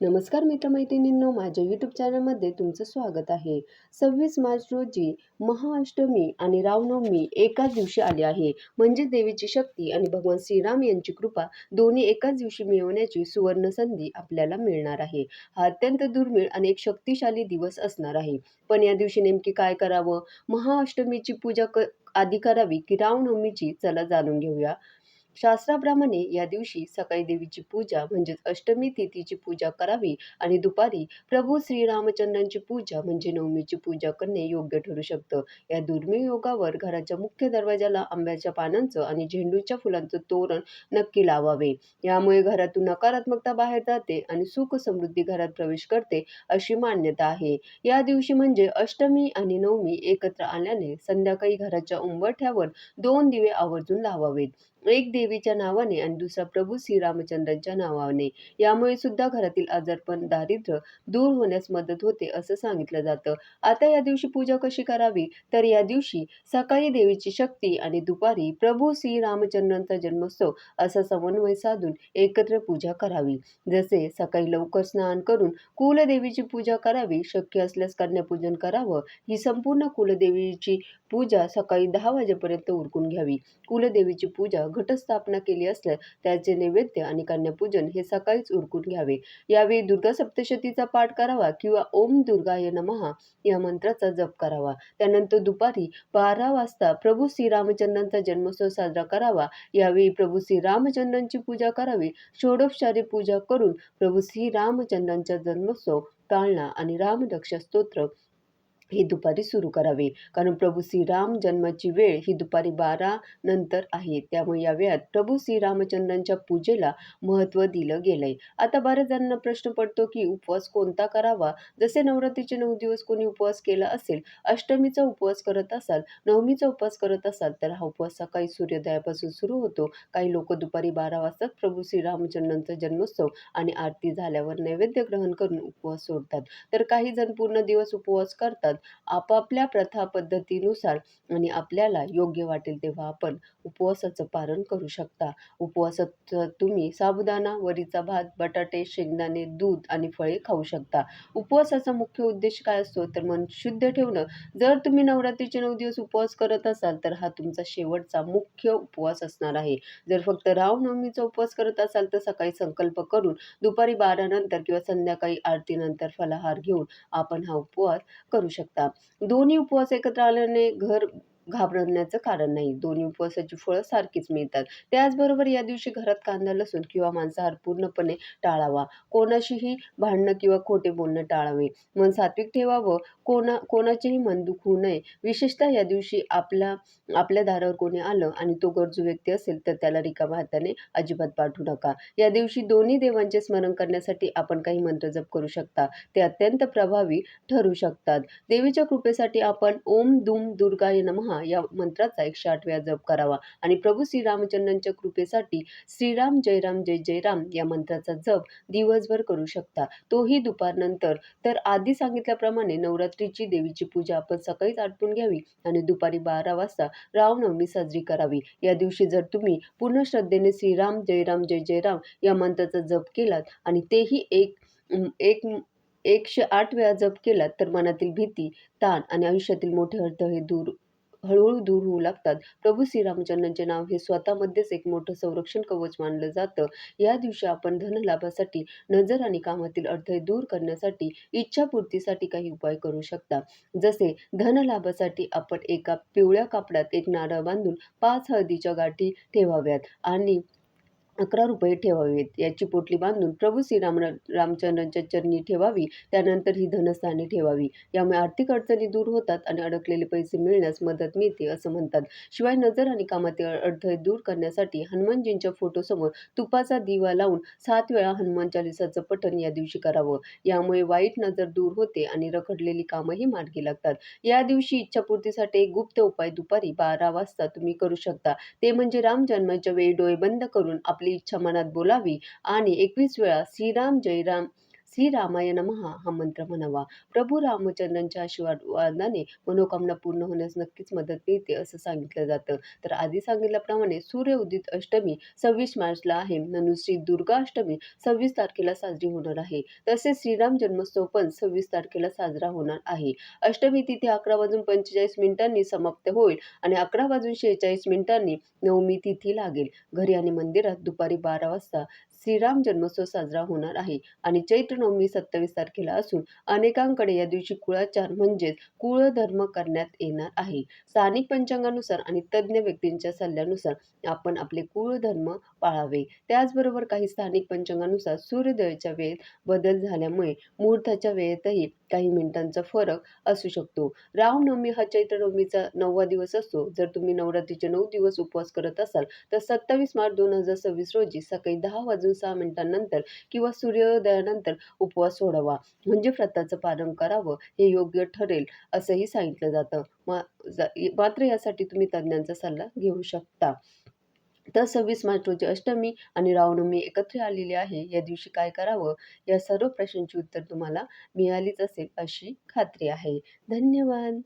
नमस्कार मित्रमैत्रिणींनो, माझ्या यूट्यूब चॅनलमध्ये तुमचं स्वागत आहे. 26 मार्च रोजी महाअष्टमी आणि रामनवमी एकाच दिवशी आली आहे. म्हणजे देवीची शक्ती आणि भगवान श्रीराम यांची कृपा दोन्ही एकाच दिवशी मिळवण्याची सुवर्ण संधी आपल्याला मिळणार आहे. हा अत्यंत दुर्मिळ आणि एक शक्तिशाली दिवस असणार आहे. पण या दिवशी नेमकी काय करावं? महाअष्टमीची पूजा आधी करावी की रामनवमीची? चला जाणून घेऊया. शास्त्राप्रमाणे या दिवशी सकाळी देवीची पूजा म्हणजेच अष्टमी तिथीची पूजा करावी आणि दुपारी प्रभू श्रीरामचंद्रांची पूजा म्हणजे नवमीची पूजा करणे योग्य ठरू शकतं. या दुर्मिळ योगावर घराच्या मुख्य दरवाजाला आंब्याच्या पानांचं आणि झेंडूच्या फुलांचं तोरण नक्की लावावे. यामुळे घरातून नकारात्मकता बाहेर जाते आणि सुख समृद्धी घरात प्रवेश करते अशी मान्यता आहे. या दिवशी म्हणजे अष्टमी आणि नवमी एकत्र आल्याने संध्याकाळी घराच्या उंबरठ्यावर 2 दिवे आवर्जून लावावेत. एक देवीच्या नावाने आणि दुसरा प्रभू श्रीरामचंद्रांच्या नावाने. यामुळे सुद्धा घरातील आजारपण, दारिद्र्य दूर होण्यास मदत होते असं सांगितलं जातं. आता या दिवशी पूजा कशी करावी? तर या दिवशी सकाळी देवीची शक्ती आणि दुपारी प्रभू श्रीरामचंद्रांचा जन्मोत्सव असा समन्वय साधून एकत्र पूजा करावी. जसे सकाळी लवकर स्नान करून कुलदेवीची पूजा करावी, शक्य असल्यास कन्यापूजन करावं. ही संपूर्ण कुलदेवीची पूजा सकाळी 10 वाजेपर्यंत उरकून घ्यावी. कुलदेवीची पूजा घटस्थापना केली असल्यास त्याचे नैवेद्य आणि कन्यापूजन हे सकाळीच उरकून घ्यावे. यावेळी दुर्गा सप्तशतीचा पाठ करावा किंवा ओम दुर्गाय नमः या मंत्राचा जप करावा. त्यानंतर दुपारी 12 वाजता प्रभू श्रीरामचंद्रांचा जन्मोत्सव साजरा करावा. यावेळी प्रभू श्रीरामचंद्रांची पूजा करावी. षोडोपचारे पूजा करून प्रभू श्रीरामचंद्रांचा जन्मोत्सव, पाळणा आणि रामरक्षा स्तोत्र हे दुपारी सुरू करावे. कारण प्रभू श्रीराम जन्माची वेळ ही दुपारी 12 नंतर आहे. त्यामुळे या वेळात प्रभू श्रीरामचंद्रांच्या पूजेला महत्त्व दिलं गेलंय. आता बऱ्याच जणांना प्रश्न पडतो की उपवास कोणता करावा? जसे नवरात्रीचे 9 दिवस कोणी उपवास केला असेल, अष्टमीचा उपवास करत असाल, नवमीचा उपवास करत असाल, तर हा उपवास सकाळी सूर्योदयापासून सुरू होतो. काही लोक दुपारी 12 वाजता प्रभू श्रीरामचंद्रांचा जन्मोत्सव आणि आरती झाल्यावर नैवेद्य ग्रहण करून उपवास सोडतात. तर काही जण पूर्ण दिवस उपवास करतात. आपापल्या प्रथा पद्धतीनुसार आणि आपल्याला योग्य वाटेल तेव्हा आपण उपवासाचं पालन करू शकता. उपवासात तुम्ही साबुदाणा, वरीचा भात, बटाटे, शेंगदाणे, दूध आणि फळे खाऊ शकता. उपवासाचा मुख्य उद्देश काय असतो? तर मन शुद्ध ठेवणं. जर तुम्ही नवरात्रीचे 9 दिवस उपवास करत असाल, तर हा तुमचा शेवटचा मुख्य उपवास असणार आहे. जर फक्त रामनवमीचा उपवास करत असाल, तर सकाळी संकल्प करून दुपारी 12 नंतर किंवा संध्याकाळी आरतीनंतर फलाहार घेऊन आपण हा उपवास करू शकता. दोन्ही उपवास एकत्र आल्याने घर घाबरण्याचं कारण नाही. दोन्ही उपवासाची फळं सारखीच मिळतात. त्याचबरोबर या दिवशी घरात कांदा, लसूण किंवा मांसाहार पूर्णपणे टाळावा. कोणाशीही भांडणं किंवा खोटे बोलणं टाळावे. मन सात्विक ठेवावं. कोणाचेही मन दुखवू नये. विशेषतः या दिवशी आपल्या दारावर कोणी आलं आणि तो गरजू व्यक्ती असेल, तर त्याला रिकाम्या हाताने अजिबात पाठवू नका. या दिवशी दोन्ही देवांचे स्मरण करण्यासाठी आपण काही मंत्र जप करू शकता. ते अत्यंत प्रभावी ठरू शकतात. देवीच्या कृपेसाठी आपण ओम दुम दुर्गाय नमः या मंत्राचा 108 वेळा जप करावा आणि प्रभू श्रीरामचंद्रांच्या कृपेसाठी श्रीराम जय राम जय जय राम या मंत्राचा जप दिवसभर करू शकता. तोही दुपारनंतर. तर आधी सांगितल्याप्रमाणे नवरात्रीची देवीची पूजा आपण सकाळीच आटपून घ्यावी आणि दुपारी 12 वाजता रामनवमी साजरी करावी. या दिवशी जर तुम्ही पूर्ण श्रद्धेने श्रीराम जय राम जय जय राम या मंत्राचा जप केलात आणि तेही एक 108 वेळा जप केलात, तर मनातील भीती, ताण आणि आयुष्यातील मोठे अडथळे हळूहळू दूर होऊ लागतात. प्रभू श्रीरामचंद्रांचे नाव हे स्वतःमध्येच एक मोठं संरक्षण कवच मानलं जातं. या दिवशी आपण धनलाभासाठी, नजर आणि कामातील अडथळे दूर करण्यासाठी, इच्छापूर्तीसाठी काही उपाय करू शकता. जसे धनलाभासाठी आपण एका पिवळ्या कापडात एक नारळ बांधून 5 हळदीच्या गाठी ठेवाव्यात आणि ₹11 ठेवावेत. याची पोटली बांधून प्रभू रामचंद्रांच्या चरणी ठेवावी. त्यानंतर ही धनस्थानी ठेवावी. यामुळे आर्थिक अडचणी दूर होतात आणि अडकलेले पैसे मिळण्यास मदत मिळते असं म्हणतात. शिवाय नजर आणि कामातील अडथळे दूर करण्यासाठी हनुमानजींच्या फोटोसमोर तुपाचा दिवा लावून 7 वेळा हनुमान चालीसाचं पठण या दिवशी करावं. यामुळे वाईट नजर दूर होते आणि रखडलेली कामंही मार्गी लागतात. या दिवशी इच्छापूर्तीसाठी एक गुप्त उपाय दुपारी 12 वाजता तुम्ही करू शकता. ते म्हणजे राम जन्माच्या वेळी डोळे बंद करून आपली इच्छा मनात बोलावी आणि 21 वेळा श्रीराम जय राम श्रीरामाय नमः हा मंत्र म्हणावा. प्रभू रामचंद्रांच्या आशीर्वादाने मनोकामना पूर्ण होण्यास नक्कीच मदत मिळते असं सांगितलं जातं. तर आधी सांगितल्याप्रमाणे सूर्य उदित अष्टमी 26 मार्चला आहे, म्हणून श्री दुर्गा अष्टमी 26 तारखेला साजरी होणार आहे. तसेच श्रीराम जन्मोत्सव पण 26 तारखेला साजरा होणार आहे. अष्टमी तिथी 11:45 समाप्त होईल आणि 11:46 नवमी तिथी लागेल. घरी आणि मंदिरात दुपारी 12 वाजता श्रीराम जन्मोत्सव साजरा होणार आहे आणि चैत्र नवमी 27 तारखेला असून अनेकांकडे या दिवशी कुळाचार म्हणजेच कुळधर्म करण्यात येणार आहे. स्थानिक पंचांगानुसार आणि तज्ज्ञ व्यक्तींच्या सल्ल्यानुसार आपण आपले कुळधर्म पाळावे. त्याचबरोबर काही स्थानिक पंचांगानुसार सूर्योदयाच्या वेळेत बदल झाल्यामुळे मुहूर्ताच्या वेळेतही काही मिनिटांचा फरक असू शकतो. रामनवमी हा चैत्र नवमीचा 9वा दिवस असतो. जर तुम्ही नवरात्रीचे 9 दिवस उपवास करत असाल तर 27 मार्च 2026 रोजी सकाळी 10:06 नंतर किंवा सूर्योदयानंतर उपवास सोडावा. म्हणजे व्रताचं पालन करावं हे योग्य ठरेल असंही सांगितलं जातं. मात्र यासाठी तुम्ही तज्ञांचा सल्ला घेऊ शकता. तर 26 मार्च रोजी अष्टमी आणि रामनवमी एकत्र आलेली आहे. या दिवशी काय करावं? या सर्व प्रश्नांची उत्तर तुम्हाला मिळालीच असेल अशी खात्री आहे. धन्यवाद.